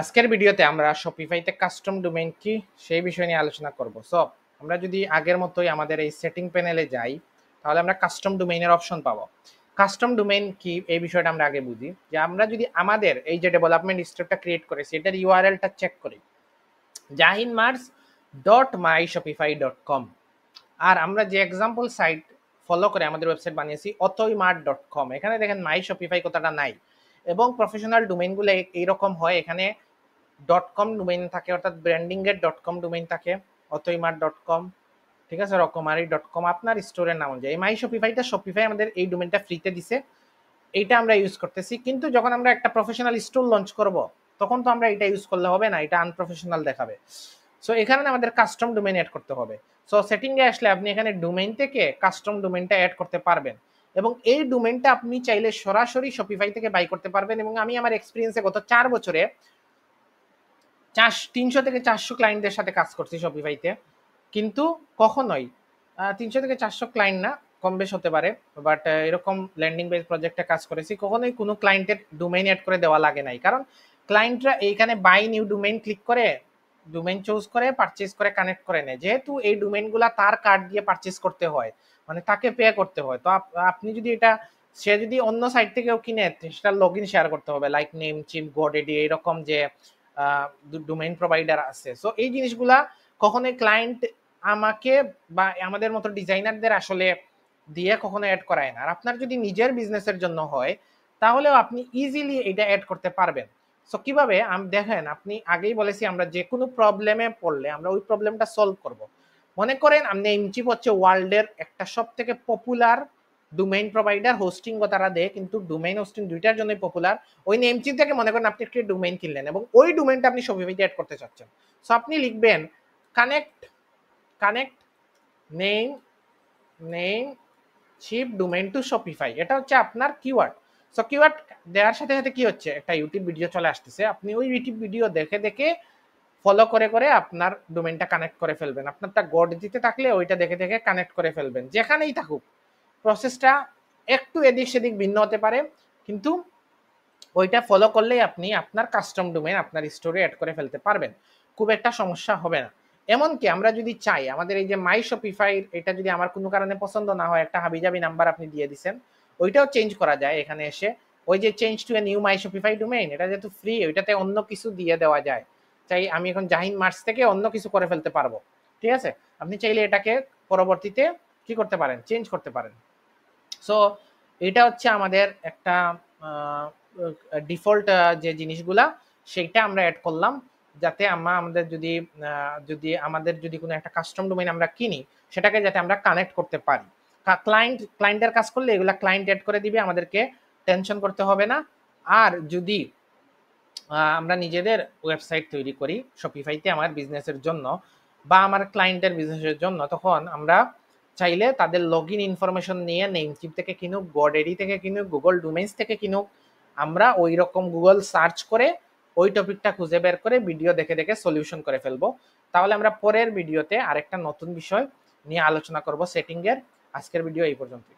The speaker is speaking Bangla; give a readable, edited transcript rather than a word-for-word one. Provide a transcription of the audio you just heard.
আজকের ভিডিওতে আমরা শপিফাইতে কাস্টম ডোমেইন কি সেই বিষয় নিয়ে আলোচনা করব। সো আমরা যদি আগের মতোই আমাদের এই সেটিং প্যানেলে যাই, তাহলে আমরা কাস্টম ডোমেইনের অপশন পাবো। কাস্টম ডোমেইন কি এই বিষয়টা আমরা আগে বুঝি, যে আমরা যদি আমাদের এই যে ডেভেলপমেন্ট স্টেপটা ক্রিয়েট করেছি এটার ইউআরএলটা চেক করি, jahinmars.myshopify.com, আর আমরা যে এক্সাম্পল সাইট ফলো করে আমাদের ওয়েবসাইট বানিয়েছি অথইমার্ট.com, এখানে দেখেন মাই শপিফাই কথাটা নাই। এবং প্রফেশনাল ডোমেইনগুলো এইরকম হয়, এখানে .com ডোমেইন থাকে, অর্থাৎ ব্র্যান্ডিং এর .com ডোমেইন থাকে, অথইমার্ট.com, ঠিক আছে, রকমারি.com আপনার স্টোরের নাম অনুযায়ী। মাই শপিফাইটা শপিফাই আমাদের এই ডোমেইনটা ফ্রিতে দিছে, এইটা আমরা ইউজ করতেছি। কিন্তু যখন আমরা একটা প্রফেশনাল স্টোর লঞ্চ করব, তখন তো আমরা এটা ইউজ করলে হবে না, এটা আনপ্রফেশনাল দেখাবে। সো এখানে আমাদের কাস্টম ডোমেইন অ্যাড করতে হবে। সো সেটিংয়ে আসলে আপনি এখানে ডোমেইন থেকে কাস্টম ডোমেইনটা অ্যাড করতে পারবেন, এবং এই ডোমেইনটা আপনি চাইলে সরাসরি শপিফাই থেকে বাই করতে পারবেন। এবং আমি আমার এক্সপিরিয়েন্সে গত 4 বছরে 300 থেকে 400 ক্লায়েন্টদের সাথে কাজ করছি শপিফাইতে, কিন্তু কখনোই 300 থেকে 400 ক্লায়েন্ট না, কম বেশ হতে পারে, বাট এরকম ল্যান্ডিং পেজ প্রজেক্টে কাজ করেছি, কখনোই কোনো ক্লায়েন্টের ডোমেইন অ্যাড করে দেওয়া লাগে নাই। কারণ ক্লায়েন্টরা এইখানে বাই নিউ ডোমেইন ক্লিক করে ডোমেইন চুজ করে পারচেজ করে কানেক্ট করে নেয়। যেহেতু এই ডোমেইনগুলা তার কার্ড দিয়ে পারচেজ করতে হয়, মানে তাকে পে করতে হয়, তো আপনি যদি এটা, সে যদি অন্য সাইট থেকেও কিনে সেটা লগ ইন শেয়ার করতে হবে, লাইক নেম চিপ গোডেডি এরকম যে ডোমেইন প্রোভাইডার আছে। সো এই জিনিসগুলা কখনোই ক্লায়েন্ট আমাকে বা আমাদের মতো ডিজাইনারদের আসলে দিয়ে কখনো অ্যাড করায় না। আর আপনার যদি নিজের বিজনেসের জন্য হয়, তাহলেও আপনি ইজিলি এটা অ্যাড করতে পারবেন। সো কিভাবে দেখেন, আপনি আগেই বলেছি আমরা যে কোনো প্রবলেমে পড়লে আমরা ওই প্রবলেমটা সলভ করব। মনে করেন আপনি নেমচিপ হচ্ছে ওয়ার্ল্ডের একটা সব থেকে পপুলার ডোমেইন প্রোভাইডার, হোস্টিং ও তারা দেয়, কিন্তু ডোমেইন হোস্টিং দুইটার জন্যই পপুলার। ওই নেমচিপ থেকে মনে করেন আপনি একটা ডোমেইন কিনলেন এবং ওই ডোমেইনটা আপনি শপিফাইতে অ্যাড করতে চাচ্ছেন। সো আপনি লিখবেন connect connect name name cheap domain to Shopify, এটা হচ্ছে আপনার কিওয়ার্ড। সো কিওয়ার্ড দেওয়ার সাথে সাথে কি হচ্ছে, একটা ইউটিউব ভিডিও চলে আসতেছে, আপনি ওই ইউটিউব ভিডিও দেখে দেখে ফলো করে করে আপনার ডোমেইনটা কানেক্ট করে ফেলবেন। আপনারটা গড দিতে থাকলে ওইটা দেখে দেখে কানেক্ট করে ফেলবেন, যেখানেই থাকুক। প্রসেসটা একটু এদিক সেদিক ভিন্ন হতে পারে, কিন্তু ওইটা ফলো করলেই আপনি আপনার কাস্টম ডোমেইন আপনার স্টোরে অ্যাড করে ফেলতে পারবেন, খুব একটা সমস্যা হবে না। এমনকি আমরা যদি চাই, আমাদের এই যে মাই শপিফাই, এটা যদি আমার কোনো কারণে পছন্দ না হয়, একটা হাবিজাবি নাম্বার আপনি দিয়ে দিচ্ছেন, ওইটাও চেঞ্জ করা যায় এখানে এসে। ওই যে change to a new my Shopify domain, এটা যেহেতু ফ্রি, ওইটাতে অন্য কিছু দিয়ে দেওয়া যায়। চাই আমি এখন জাহিন মার্চ থেকে অন্য কিছু করে ফেলতে পারবো, ঠিক আছে। আপনি চাইলে এটাকে পরবর্তীতে কি করতে পারেন, চেঞ্জ করতে পারেন। সো এটা হচ্ছে আমাদের একটা ডিফল্ট যে জিনিসগুলা, সেইটা আমরা অ্যাড করলাম, যাতে আমরা আমাদের যদি আমাদের যদি কোনো একটা কাস্টম ডোমেইন আমরা কিনি, সেটাকে যাতে আমরা কানেক্ট করতে পারি। ক্লায়েন্টের কাজ করলে এগুলা ক্লায়েন্ট অ্যাড করে দিবে, আমাদেরকে টেনশন করতে হবে না। আর যদি আমরা নিজেদের ওয়েবসাইট তৈরি করি শপিফাইতে আমার বিজনেসের জন্য বা আমার ক্লায়েন্টের বিজনেসের জন্য, তখন আমরা চাইলে তাদের লগ ইন ইনফরমেশন নিয়ে নেমচিপ থেকে কিনুক, গোডেডি থেকে কিনুক, গুগল ডোমেইনস থেকে কিনুক, আমরা ওই রকম গুগল সার্চ করে ওই টপিকটা খুঁজে বের করে ভিডিও দেখে দেখে সলিউশন করে ফেলবো। তাহলে আমরা পরের ভিডিওতে আরেকটা নতুন বিষয় নিয়ে আলোচনা করব সেটিংয়ের। আজকের ভিডিও এই পর্যন্তই।